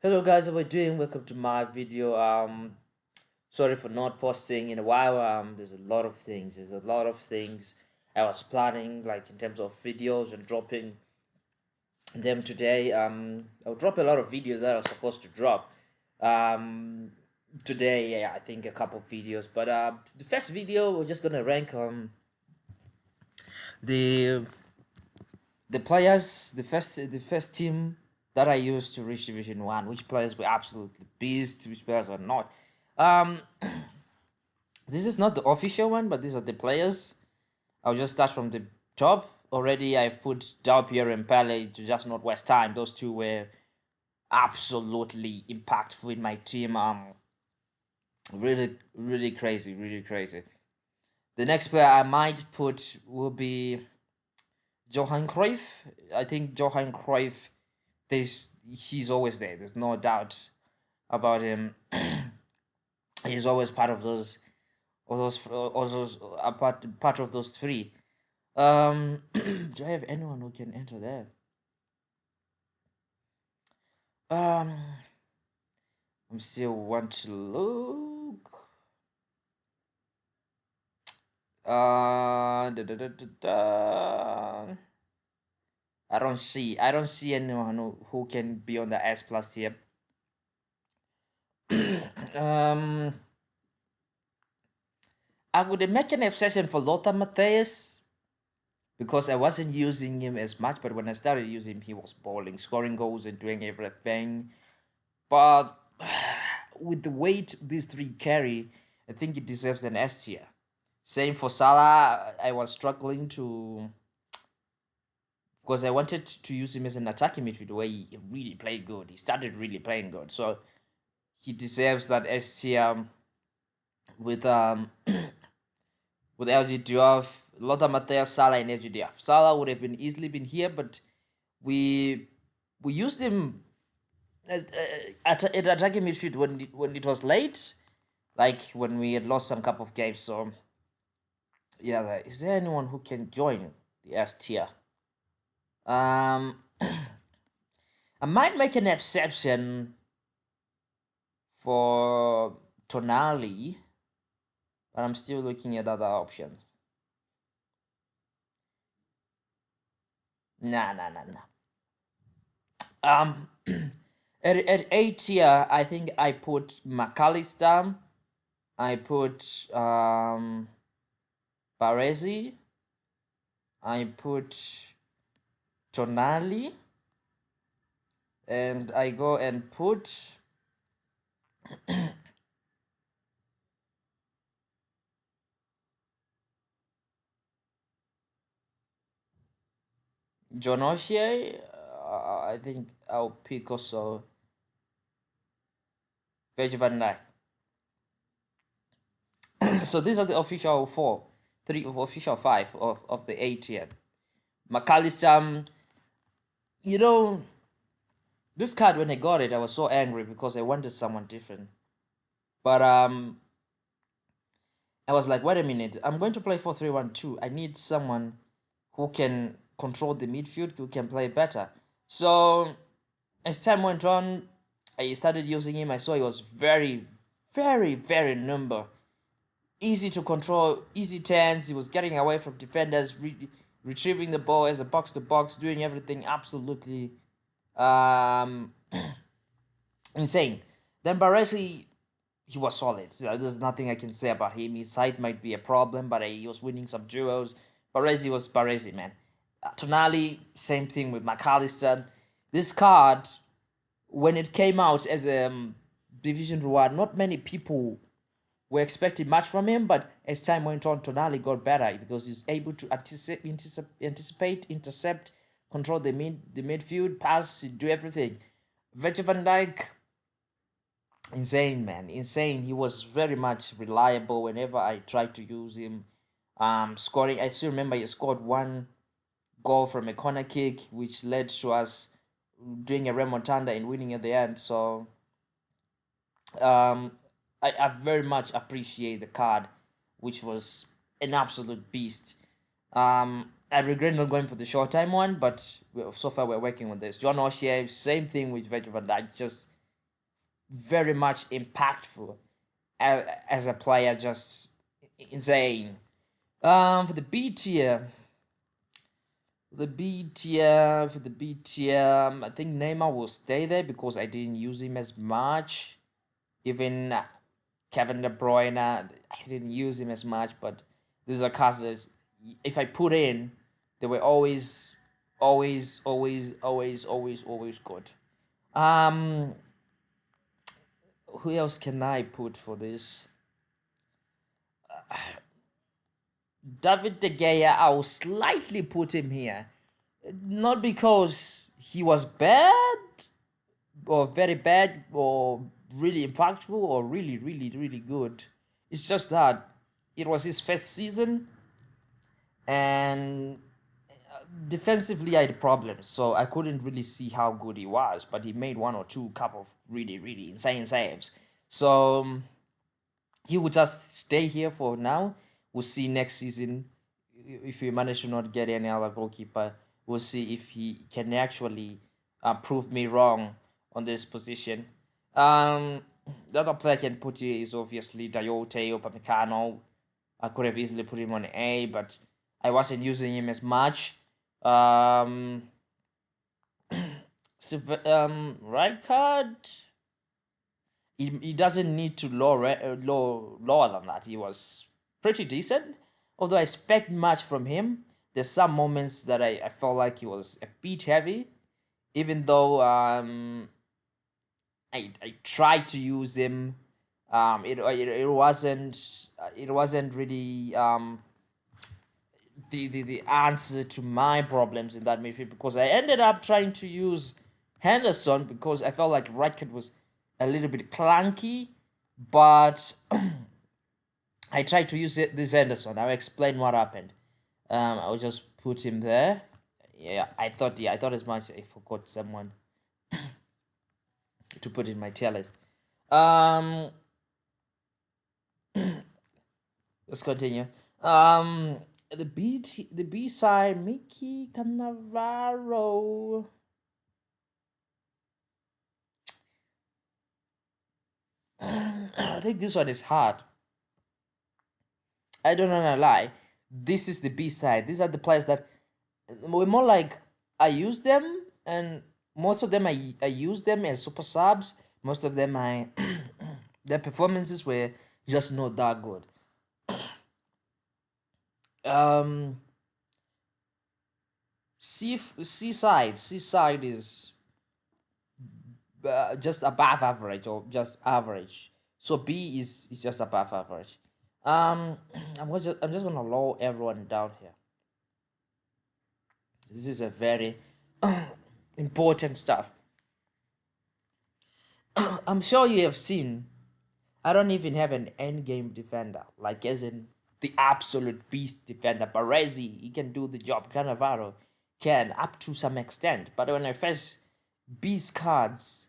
Hello guys, how are you doing? Welcome to my video. Sorry for not posting in a while. There's a lot of things. There's a lot of things I was planning, like in terms of videos and dropping them today. I'll drop a lot of videos that I was supposed to drop. Um, today, yeah, I think a couple of videos. But the first video we're just gonna rank the the players, the first team that I used to reach Division One. Which players were absolutely beasts, which players were not. Um, this is not the official one, but these are the players. I'll just start from the top. Already, I've put Del Piero and Pele to just not waste time. Those two were absolutely impactful in my team. Really, really crazy, really crazy. The next player I might put will be Johan Cruyff. I think Johan Cruyff, he's always there. There's no doubt about him. He's always part of part of those three. Do I have anyone who can enter there? Um, I'm still want to look. Da. I don't see anyone who can be on the S plus here. um, I would make an exception for Lothar Matthäus because I wasn't using him as much, but when I started using him, he was balling, scoring goals and doing everything. But with the weight these three carry, I think it deserves an S tier. Same for Salah. I was struggling to because I wanted to use him as an attacking midfielder where he really played good. He started really playing good, so he deserves that S tier with with LG Diop, Lothar Matthäus, Salah, and LG Diop. Salah would have been easily been here, but we we used him at attacking midfield when it was late, like when we had lost some couple of games. So yeah, is there anyone who can join the S tier? Um, I might make an exception for Tonali, but I'm still looking at other options. Nah, nah, nah, nah. Um, at A tier, I think I put McAllister. I put Baresi. I put Tonali. And I go and put John O'Shea. I think I'll pick also Virgil van Dijk. So these are the official three of official five of the A tier. McAllister, you know, this card when I got it, I was so angry because I wanted someone different. But I was like, wait a minute, I'm going to play 4-3-1-2. I need someone who can control the midfield, who can play better. So as time went on, I started using him. I saw he was very, very, very nimble, easy to control, easy turns. He was getting away from defenders, retrieving the ball as a box to box, doing everything absolutely um, insane. Then Baresi, he was solid. So there's nothing I can say about him. His height might be a problem, but he was winning some duels. Baresi was Baresi, man. Tonali, same thing with McAllister. This card, when it came out as a Division Reward, not many people were expecting much from him, but as time went on, Tonali got better because he's able to anticipate, intercept, control the midfield, pass, do everything. Virgil van Dijk, insane man, insane. He was very much reliable whenever I tried to use him. Scoring, I still remember he scored one goal from a corner kick, which led to us doing a remontada and winning at the end. So um, I very much appreciate the card, which was an absolute beast. I regret not going for the short time one, but so far we're working with this. John O'Shea, same thing with Virgil van Dijk, just very much impactful as a player, just insane. For the B tier, for the B tier, I think Neymar will stay there because I didn't use him as much. Even Kevin De Bruyne, I didn't use him as much, but these are cards that if I put in, they were always good. Um, who else can I put for this? David De Gea, I will slightly put him here. Not because he was bad or very bad or really impactful or really good. It's just that it was his first season and defensively I had problems, so I couldn't really see how good he was. But he made one or two couple of really insane saves. So he would just stay here for now. We'll see next season if we manage to not get any other goalkeeper. We'll see if he can actually prove me wrong on this position. The other player I can put here is obviously Diote Upamecano. I could have easily put him on A, but I wasn't using him as much. Rijkaard, he doesn't need to lower than that. He was pretty decent, although I expect much from him. There's some moments that I felt like he was a bit heavy, even though I tried to use him. It wasn't really the answer to my problems in that midfield, because I ended up trying to use Henderson because I felt like Redknapp was a little bit clunky, but I tried to use this Henderson. I'll explain what happened. I'll just put him there. I thought as much. I forgot someone to put in my tier list. Um, let's continue. The B side, Mickey Cannavaro. I think this one is hard. I don't wanna lie. This is the B side. These are the players that were more like I use them, and most of them I use them as super subs. Most of them their performances were just not that good. Um, Seaside is just above average or just average. So B is just above average. I'm just gonna lower everyone down here. This is a very important stuff. I'm sure you have seen. I don't even have an end game defender, like as in the absolute beast defender. Baresi, he can do the job. Cannavaro can up to some extent, but when I face beast cards,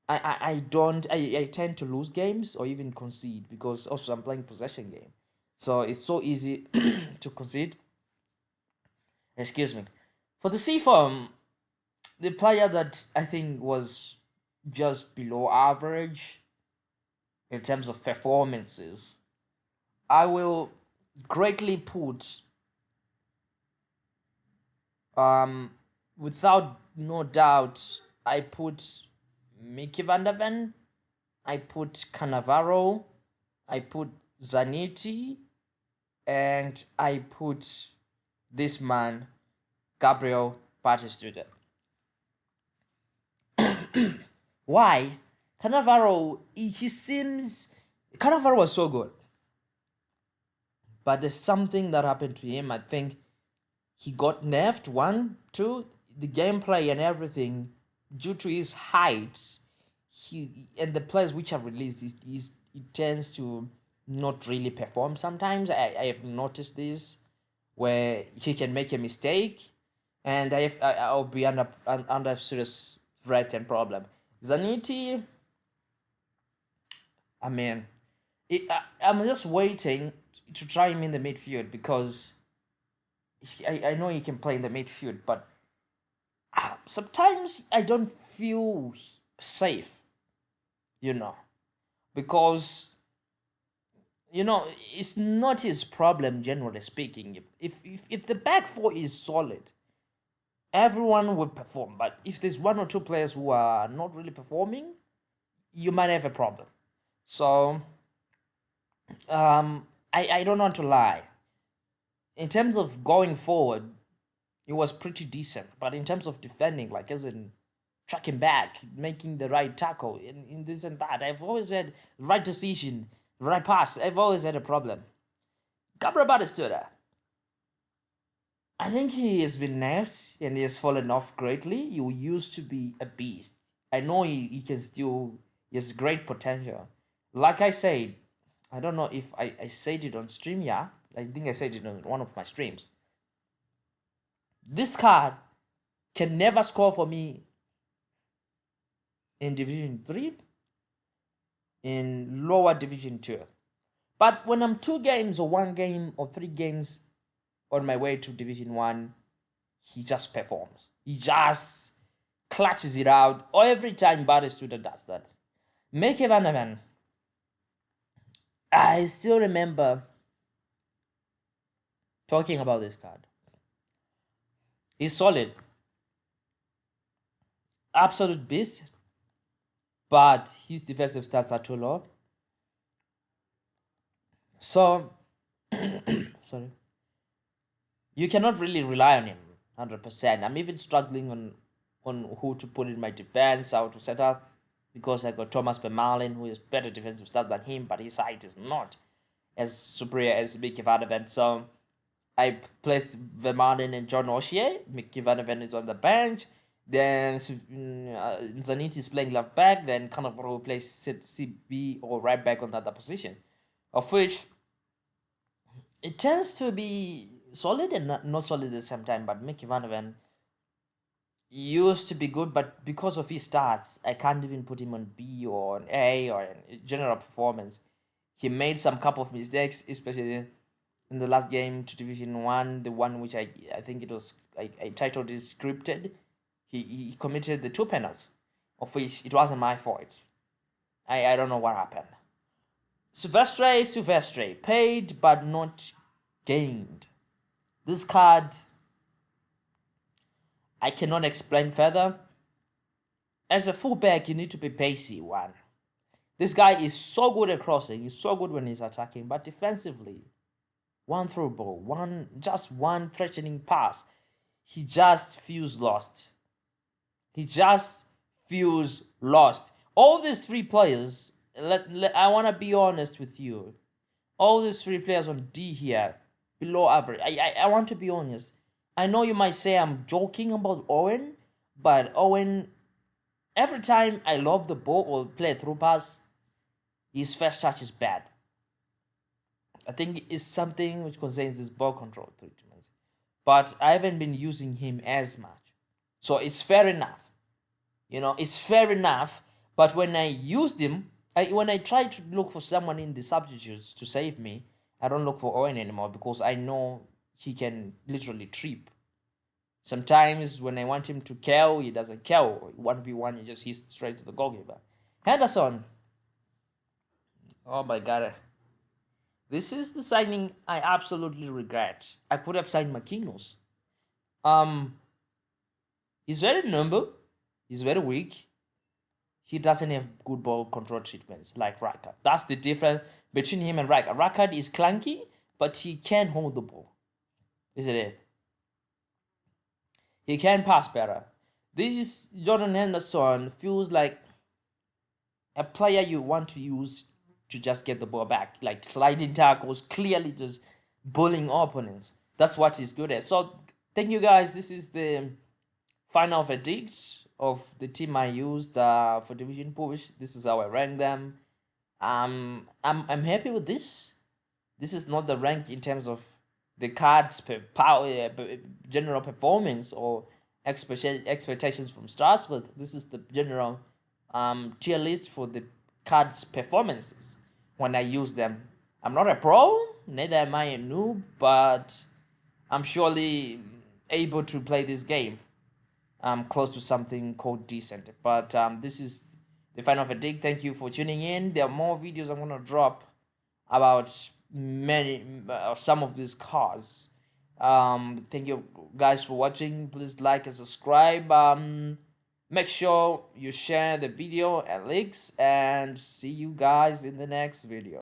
I don't I tend to lose games or even concede, because also I'm playing possession game, so it's so easy to concede. Excuse me. For the C form, the player that I think was just below average in terms of performances, I will greatly put um without no doubt, I put Mickey Van der Ven, I put Cannavaro, I put Zanetti, and I put this man, Gabriel Batistuta. Why? Cannavaro, he seems. Cannavaro was so good, but there's something that happened to him. I think he got nerfed. One, two, the gameplay and everything, due to his height, he and the players which are released, he tends to not really perform sometimes. I have noticed this, where he can make a mistake, and I'll be under serious threat and problem. Zanetti, I mean, I'm just waiting to try him in the midfield, because I know he can play in the midfield, but sometimes I don't feel safe you know, because it's not his problem generally speaking. If the back four is solid, everyone will perform. But if there's one or two players who are not really performing, you might have a problem. So I don't want to lie. In terms of going forward, it was pretty decent. But in terms of defending, like as in tracking back, making the right tackle, in this and that, I've always had right decision, right pass. I've always had a problem. Gabriel Batistuta, I think he has been nerfed and he has fallen off greatly. He used to be a beast. I know he can still, he has great potential. Like I said, I don't know if I said it on stream, yeah. I think I said it on one of my streams. This card can never score for me in Division 3, in lower Division 2. But when I'm 2 games or 1 game or 3 games on my way to Division 1, he just performs. He just clutches it out. Or every time Batistuta does that. Mickey Van der Ven, I still remember talking about this card. He's solid. Absolute beast. But his defensive stats are too low. So, sorry. You cannot really rely on him 100%. I'm even struggling on who to put in my defense, how to set up, because I got Thomas Vermaelen, who is better defensive stat than him, but his height is not as superior as Mickey Van der Ven. So I placed Vermaelen and John O'Shea. Mickey Van der Ven is on the bench. Then Zanetti is playing left back. Then Cannavaro plays CB or right back on the other position, of which it tends to be solid and not solid at the same time. But Mickey Van der Ven used to be good, but because of his stats, I can't even put him on B or on A or in general performance. He made some couple of mistakes, especially in the last game to Division 1, the one which I think it was, I titled it scripted. He committed the 2 penalties, of which it wasn't my fault. I don't know what happened. Silvestre, paid but not gained. This card, I cannot explain further. As a fullback, you need to be pacey, one. This guy is so good at crossing, he's so good when he's attacking, but defensively, one through ball, just one threatening pass, he just feels lost. He just feels lost. All these 3 players, I want to be honest with you. All these 3 players on D here, below average. I want to be honest. I know you might say I'm joking about Owen, but Owen, every time I lob the ball or play a through pass, his first touch is bad. I think it's something which concerns his ball control treatments. But I haven't been using him as much. So it's fair enough. It's fair enough. But when I used him, when I try to look for someone in the substitutes to save me, I don't look for Owen anymore because I know he can literally trip. Sometimes when I want him to kill, he doesn't kill. 1v1, he just hits straight to the goalkeeper. Henderson. Oh my god. This is the signing I absolutely regret. I could have signed Marquinhos. He's very nimble. He's very weak. He doesn't have good ball control treatments like Rijkaard. That's the difference between him and Rijkaard. Rijkaard is clunky, but he can hold the ball. Isn't it? He can pass better. This Jordan Henderson feels like a player you want to use to just get the ball back, like sliding tackles, clearly just bullying opponents. That's what he's good at. So thank you guys. This is the final verdict of the team I used for Division Push. This is how I rank them. I'm happy with this. This is not the rank in terms of the cards per power, general performance or expectations from starts, but this is the general tier list for the cards performances when I use them. I'm not a pro, neither am I a noob, but I'm surely able to play this game. I'm close to something called decent, but this is the final verdict. Thank you for tuning in. There are more videos I'm gonna drop about many some of these cars. Thank you guys for watching. Please like and subscribe. Make sure you share the video and links, and see you guys in the next video.